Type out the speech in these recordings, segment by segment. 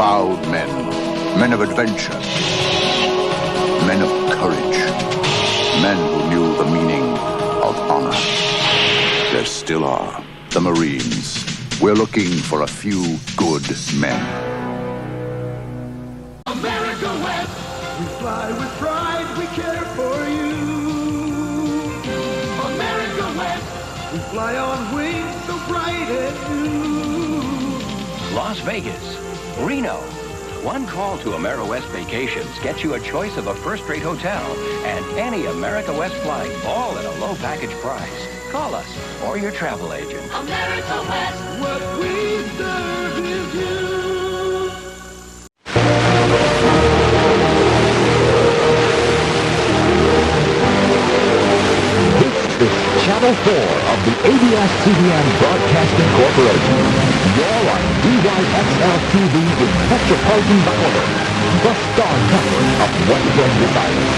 proud men, men of adventure, men of courage, men who knew the meaning of honor. There still are the Marines. We're looking for a few good men. America West, we fly with pride, we care for you. America West, we fly on wings so bright and new. Las Vegas, Reno. One call to AmeriWest Vacations gets you a choice of a first-rate hotel and any America West flight, all at a low package price. Call us or your travel agent. America West, what we serve is you. This is Channel 4 of the ABS-CBN Broadcasting Corporation. You're on DYXL TV in Metropolitan Bacolod, the star network of Western Visayas.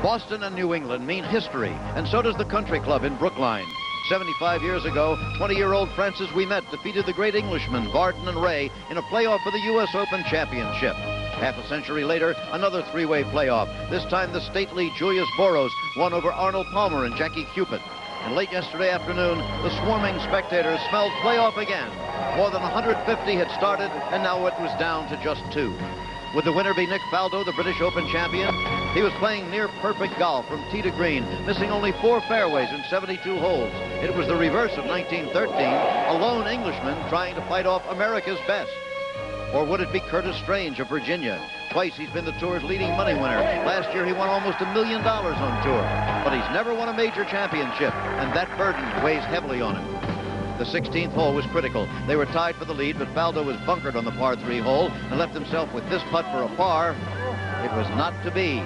Boston and New England mean history, and so does the country club in Brookline. 75 years ago, 20-year-old Francis Ouimet defeated the great Englishmen Barton and Ray in a playoff for the U.S. Open Championship. Half a century later, another three-way playoff. This time, the stately Julius Boros won over Arnold Palmer and Jackie Cupid. And late yesterday afternoon, the swarming spectators smelled playoff again. More than 150 had started, and now it was down to just 2. Would the winner be Nick Faldo, the British Open champion? He was playing near-perfect golf from tee to green, missing only 4 fairways in 72 holes. It was the reverse of 1913, a lone Englishman trying to fight off America's best. Or would it be Curtis Strange of Virginia? Twice he's been the tour's leading money winner. Last year he won almost $1 million on tour. But he's never won a major championship, and that burden weighs heavily on him. The 16th hole was critical. They were tied for the lead, but Faldo was bunkered on the par 3 hole and left himself with this putt for a par. It was not to be.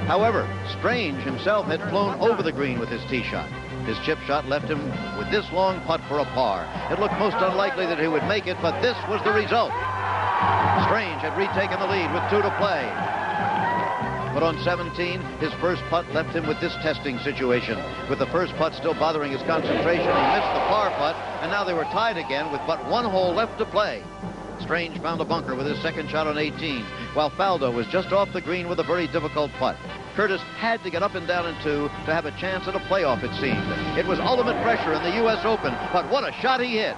However, Strange himself had flown over the green with his tee shot. His chip shot left him with this long putt for a par. It looked most unlikely that he would make it, but this was the result. Strange had retaken the lead with 2 to play. But on 17, his first putt left him with this testing situation. With the first putt still bothering his concentration, he missed the par putt, and now they were tied again with but 1 hole left to play. Strange found a bunker with his second shot on 18, while Faldo was just off the green with a very difficult putt. Curtis had to get up and down in 2 to have a chance at a playoff, it seemed. It was ultimate pressure in the U.S. Open, but what a shot he hit.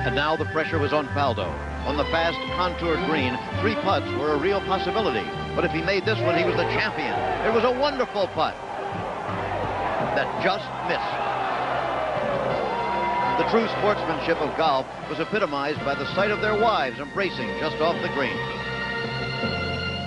And now the pressure was on Faldo. On the fast, contoured green, 3 putts were a real possibility. But if he made this one, he was the champion. It was a wonderful putt that just missed. The true sportsmanship of golf was epitomized by the sight of their wives embracing just off the green.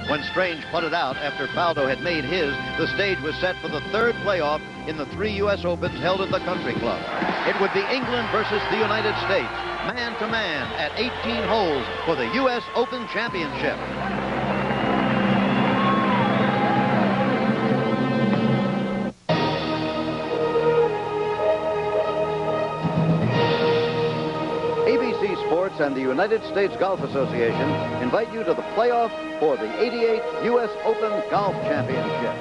When Strange putted out after Faldo had made his, the stage was set for the 3rd playoff in the 3 U.S. Opens held at the Country Club. It would be England versus the United States, man to man at 18 holes for the U.S. Open Championship. ABC Sports and the United States Golf Association invite you to the playoff for the 88th U.S. Open Golf Championship.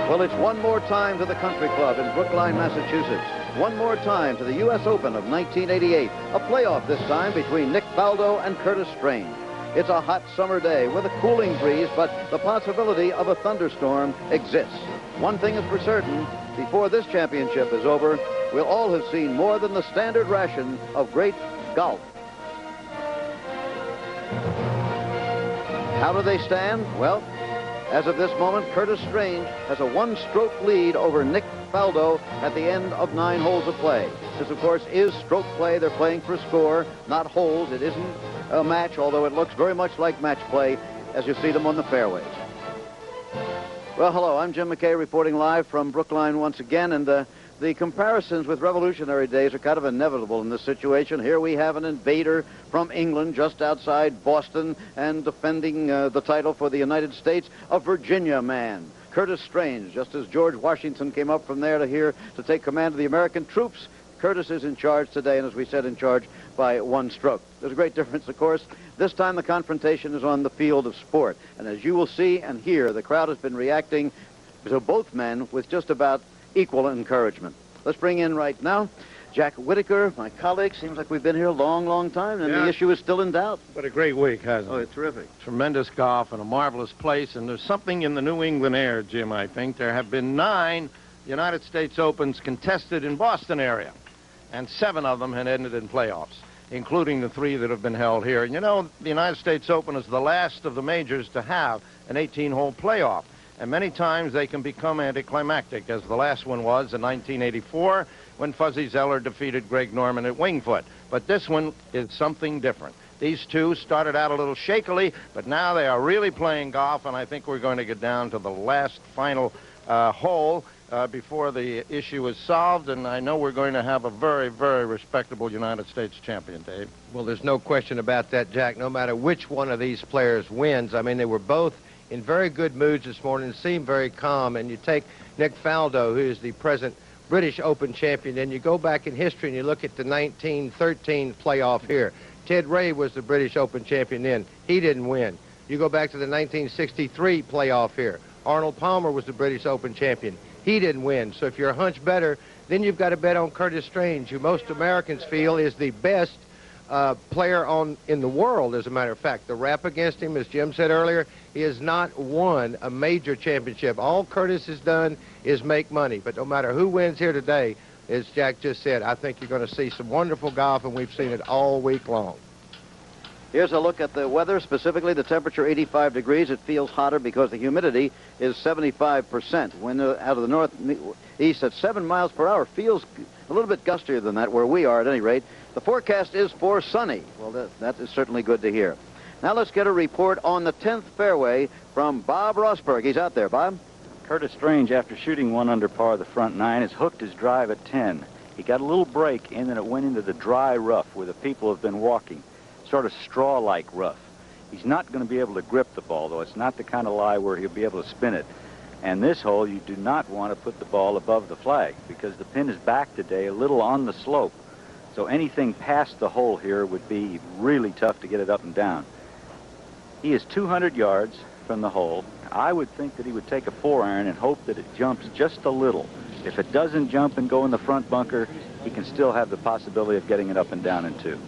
Well, it's one more time to the Country Club in Brookline, Massachusetts. One more time to the U.S. Open of 1988. A playoff this time between Nick Faldo and Curtis Strange. It's a hot summer day with a cooling breeze, but the possibility of a thunderstorm exists. One thing is for certain, before this championship is over, we'll all have seen more than the standard ration of great golf. How do they stand? Well, as of this moment, Curtis Strange has a 1-stroke lead over Nick Faldo at the end of 9 holes of play. This, of course, is stroke play. They're playing for score, not holes. It isn't a match, although it looks very much like match play as you see them on the fairways. Well, hello, I'm Jim McKay reporting live from Brookline once again, and the comparisons with Revolutionary days are kind of inevitable in this situation. Here we have an invader from England just outside Boston and defending the title for the United States, a Virginia man. Curtis Strange, just as George Washington came up from there to here to take command of the American troops, Curtis is in charge today, and as we said, in charge by 1 stroke. There's a great difference, of course. This time the confrontation is on the field of sport. And as you will see and hear, the crowd has been reacting to both men with just about equal encouragement. Let's bring in right now Jack Whitaker, my colleague. Seems like we've been here a long, long time, and the issue is still in doubt. But a great week, hasn't it? Oh, it's terrific. Tremendous golf and a marvelous place, and there's something in the New England air, Jim, I think. There have been 9 United States Opens contested in Boston area, and 7 of them had ended in playoffs, including the 3 that have been held here. And you know, the United States Open is the last of the majors to have an 18-hole playoff, and many times they can become anticlimactic, as the last one was in 1984 when Fuzzy Zeller defeated Greg Norman at Wingfoot. But this one is something different. These 2 started out a little shakily, but now they are really playing golf, and I think we're going to get down to the last final hole before the issue is solved, and I know we're going to have a very, very respectable United States champion, Dave. Well, there's no question about that, Jack. No matter which one of these players wins, I mean, they were both in very good moods this morning and seemed very calm. And you take Nick Faldo, who is the present British Open champion, and you go back in history and you look at the 1913 playoff here. Ted Ray was the British Open champion then. He didn't win. You go back to the 1963 playoff here. Arnold Palmer was the British Open champion. He didn't win. So if you're a hunch better, then you've got to bet on Curtis Strange, who most Americans feel is the best player in the world, as a matter of fact. The rap against him, as Jim said earlier, he has not won a major championship. All Curtis has done is make money. But no matter who wins here today, as Jack just said, I think you're going to see some wonderful golf, and we've seen it all week long. Here's a look at the weather, specifically the temperature 85 degrees. It feels hotter because the humidity is 75%. Wind out of the northeast at 7 miles per hour. Feels a little bit gustier than that where we are at any rate. The forecast is for sunny. Well, that is certainly good to hear. Now let's get a report on the 10th fairway from Bob Rosberg. He's out there, Bob. Curtis Strange, after shooting 1 under par the front 9, has hooked his drive at 10. He got a little break in, and it went into the dry rough where the people have been walking. Sort of straw-like rough. He's not going to be able to grip the ball, though. It's not the kind of lie where he'll be able to spin it. And this hole, you do not want to put the ball above the flag because the pin is back today a little on the slope. So anything past the hole here would be really tough to get it up and down. He is 200 yards from the hole. I would think that he would take a 4-iron and hope that it jumps just a little. If it doesn't jump and go in the front bunker, he can still have the possibility of getting it up and down in 2.